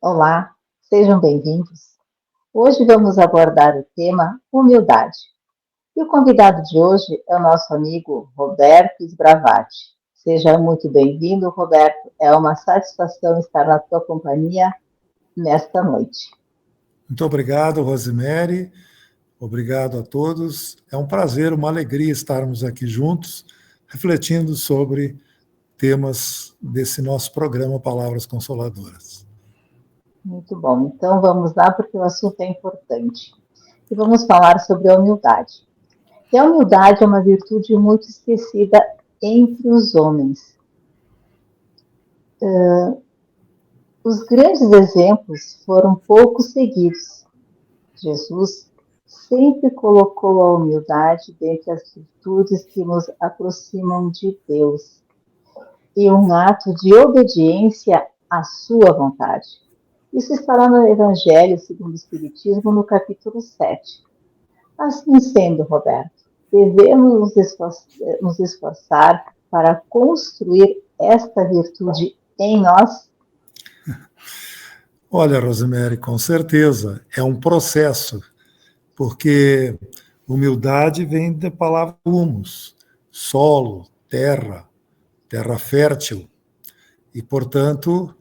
Olá, sejam bem-vindos. Hoje vamos abordar o tema humildade. E o convidado de hoje é o nosso amigo Roberto Sbravati. Seja muito bem-vindo, Roberto. É uma satisfação estar na tua companhia nesta noite. Muito obrigado, Rosemary. Obrigado a todos. É um prazer, uma alegria estarmos aqui juntos, refletindo sobre temas desse nosso programa Palavras Consoladoras. Muito bom. Então vamos lá, porque o assunto é importante. E vamos falar sobre a humildade. E a humildade é uma virtude muito esquecida entre os homens. Os grandes exemplos foram pouco seguidos. Jesus sempre colocou a humildade dentre as virtudes que nos aproximam de Deus e um ato de obediência à sua vontade. Isso está lá no Evangelho segundo o Espiritismo, no capítulo 7. Assim sendo, Roberto, devemos nos esforçar para construir esta virtude em nós? Olha, Rosemary, com certeza, é um processo, porque humildade vem da palavra humus, solo, terra fértil, e, portanto,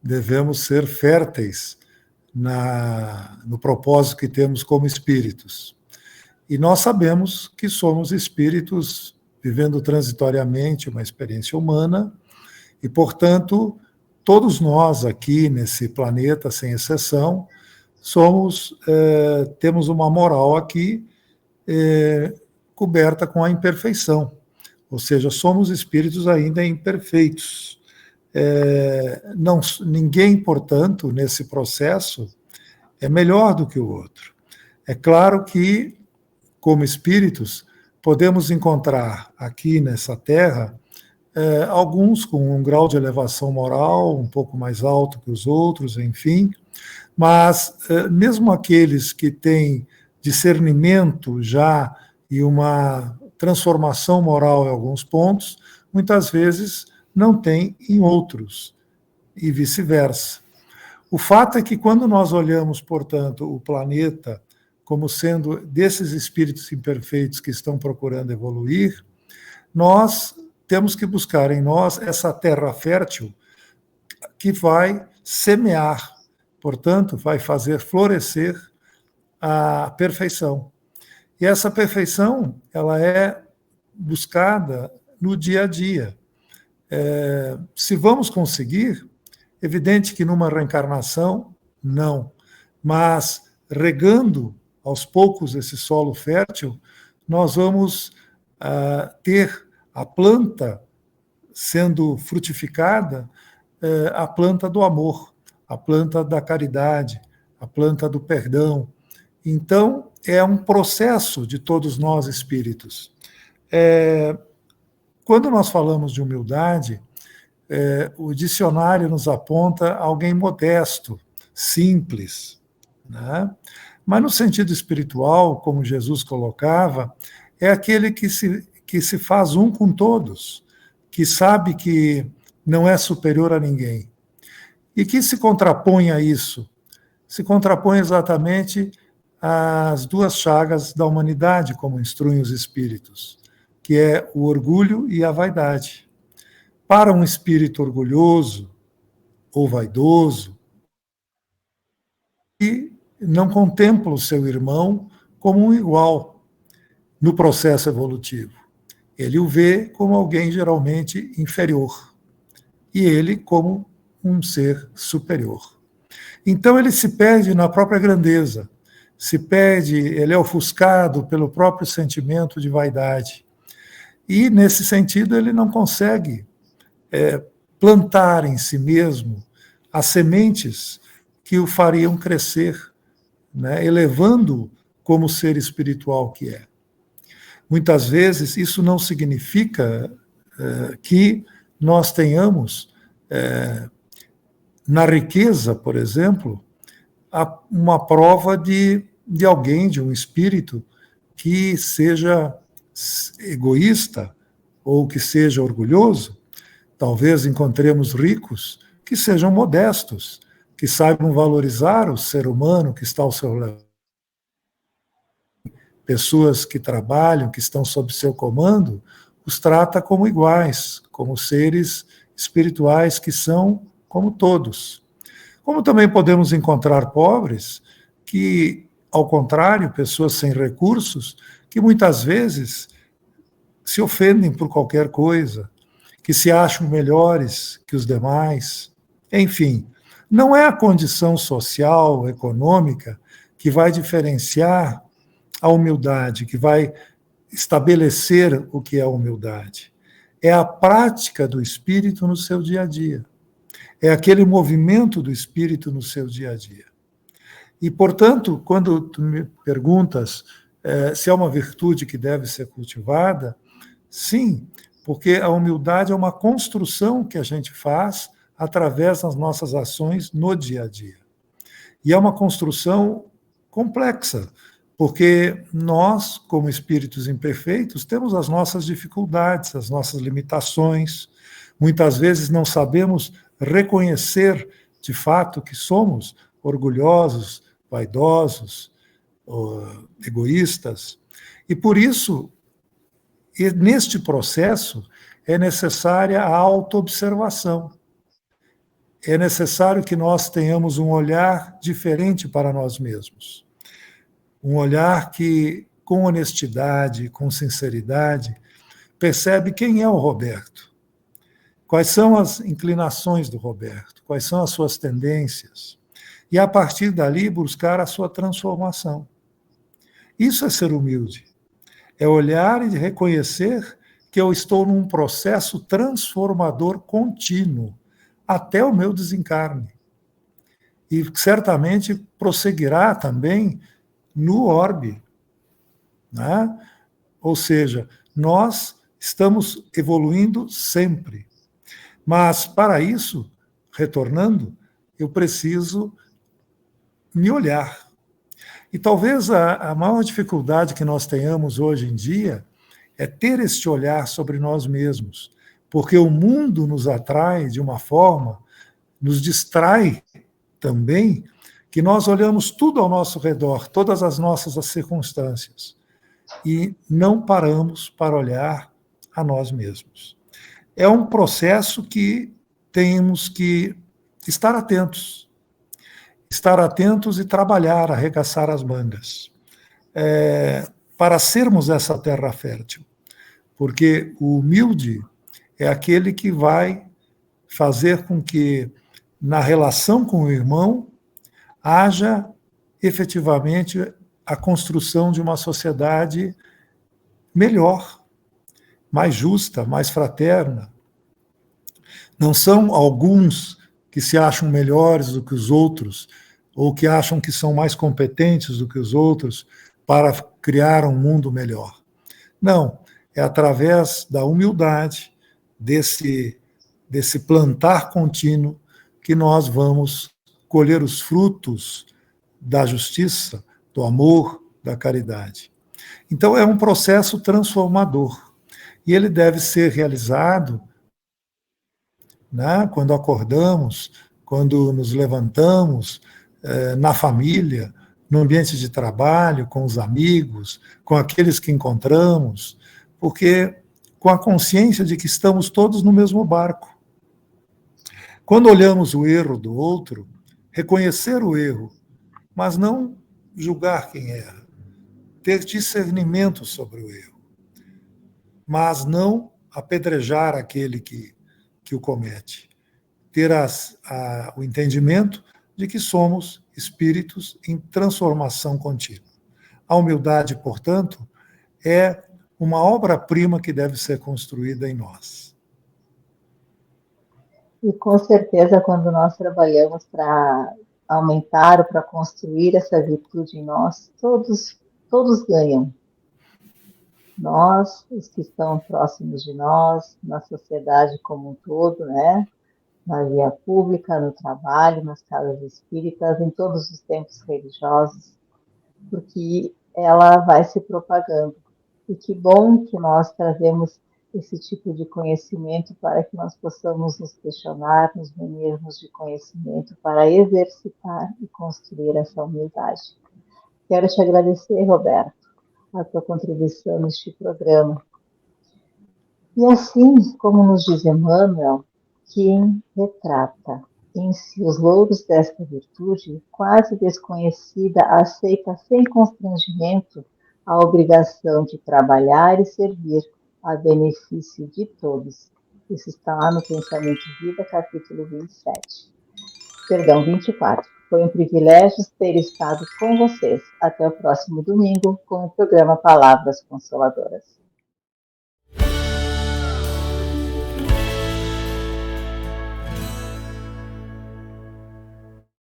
devemos ser férteis no propósito que temos como espíritos. E nós sabemos que somos espíritos vivendo transitoriamente uma experiência humana, e, portanto, todos nós aqui nesse planeta, sem exceção, temos uma moral aqui coberta com a imperfeição, ou seja, somos espíritos ainda imperfeitos. Ninguém, portanto, nesse processo é melhor do que o outro. É claro que, como espíritos, podemos encontrar aqui nessa Terra alguns com um grau de elevação moral um pouco mais alto que os outros, enfim, mas mesmo aqueles que têm discernimento já e uma transformação moral em alguns pontos, muitas vezes não tem em outros, e vice-versa. O fato é que quando nós olhamos, portanto, o planeta como sendo desses espíritos imperfeitos que estão procurando evoluir, nós temos que buscar em nós essa terra fértil que vai semear, portanto, vai fazer florescer a perfeição. E essa perfeição, ela é buscada no dia a dia. Se vamos conseguir, evidente que numa reencarnação, não. Mas regando aos poucos esse solo fértil, nós vamos ter a planta sendo frutificada, a planta do amor, a planta da caridade, a planta do perdão. Então, é um processo de todos nós espíritos. Quando nós falamos de humildade, o dicionário nos aponta alguém modesto, simples, né? Mas no sentido espiritual, como Jesus colocava, é aquele que se faz um com todos, que sabe que não é superior a ninguém. E que se contrapõe a isso? Se contrapõe exatamente às duas chagas da humanidade, como instruem os espíritos, que é o orgulho e a vaidade. Para um espírito orgulhoso ou vaidoso, que não contempla o seu irmão como um igual no processo evolutivo. Ele o vê como alguém geralmente inferior e ele como um ser superior. Então ele se perde na própria grandeza, ele é ofuscado pelo próprio sentimento de vaidade. E, nesse sentido, ele não consegue plantar em si mesmo as sementes que o fariam crescer, né, elevando-o como ser espiritual que é. Muitas vezes isso não significa que nós tenhamos, na riqueza, por exemplo, uma prova de alguém, de um espírito que seja egoísta ou que seja orgulhoso. Talvez encontremos ricos que sejam modestos, que saibam valorizar o ser humano que está ao seu lado, pessoas que trabalham, que estão sob seu comando, os trata como iguais, como seres espirituais que são como todos. Como também podemos encontrar pobres que, ao contrário, pessoas sem recursos, que muitas vezes se ofendem por qualquer coisa, que se acham melhores que os demais. Enfim, não é a condição social, econômica, que vai diferenciar a humildade, que vai estabelecer o que é a humildade. É a prática do espírito no seu dia a dia. É aquele movimento do espírito no seu dia a dia. E, portanto, quando tu me perguntas se é uma virtude que deve ser cultivada, sim, porque a humildade é uma construção que a gente faz através das nossas ações no dia a dia. E é uma construção complexa, porque nós, como espíritos imperfeitos, temos as nossas dificuldades, as nossas limitações. Muitas vezes não sabemos reconhecer de fato que somos orgulhosos, vaidosos, egoístas. E por isso, neste processo, é necessária a autoobservação. É necessário que nós tenhamos um olhar diferente para nós mesmos. Um olhar que, com honestidade, com sinceridade, percebe quem é o Roberto, quais são as inclinações do Roberto, quais são as suas tendências, e a partir dali buscar a sua transformação. Isso é ser humilde, é olhar e reconhecer que eu estou num processo transformador contínuo, até o meu desencarne. E certamente prosseguirá também no orbe, né? Ou seja, nós estamos evoluindo sempre. Mas, para isso, retornando, eu preciso me olhar. E talvez a maior dificuldade que nós tenhamos hoje em dia é ter este olhar sobre nós mesmos, porque o mundo nos atrai de uma forma, nos distrai também, que nós olhamos tudo ao nosso redor, todas as nossas circunstâncias, e não paramos para olhar a nós mesmos. É um processo que temos que estar atentos e trabalhar, arregaçar as mangas, para sermos essa terra fértil. Porque o humilde é aquele que vai fazer com que, na relação com o irmão, haja efetivamente a construção de uma sociedade melhor, mais justa, mais fraterna. Não são alguns que se acham melhores do que os outros, ou que acham que são mais competentes do que os outros para criar um mundo melhor. Não, é através da humildade, desse plantar contínuo, que nós vamos colher os frutos da justiça, do amor, da caridade. Então, é um processo transformador. E ele deve ser realizado, né, quando acordamos, quando nos levantamos, na família, no ambiente de trabalho, com os amigos, com aqueles que encontramos, porque com a consciência de que estamos todos no mesmo barco. Quando olhamos o erro do outro, reconhecer o erro, mas não julgar quem erra, ter discernimento sobre o erro, mas não apedrejar aquele que o comete, ter o entendimento de que somos espíritos em transformação contínua. A humildade, portanto, é uma obra-prima que deve ser construída em nós. E com certeza, quando nós trabalhamos para aumentar ou para construir essa virtude em nós, todos ganham. Nós, os que estão próximos de nós, na sociedade como um todo, né? Na via pública, no trabalho, nas casas espíritas, em todos os tempos religiosos, porque ela vai se propagando. E que bom que nós trazemos esse tipo de conhecimento para que nós possamos nos questionar, nos munirmos de conhecimento para exercitar e construir essa humildade. Quero te agradecer, Roberto, a tua contribuição neste programa. E assim como nos diz Emmanuel, quem retrata em si os louros desta virtude, quase desconhecida, aceita sem constrangimento a obrigação de trabalhar e servir a benefício de todos. Isso está lá no Pensamento e Vida, capítulo 27. Perdão, 24. Foi um privilégio ter estado com vocês. Até o próximo domingo com o programa Palavras Consoladoras.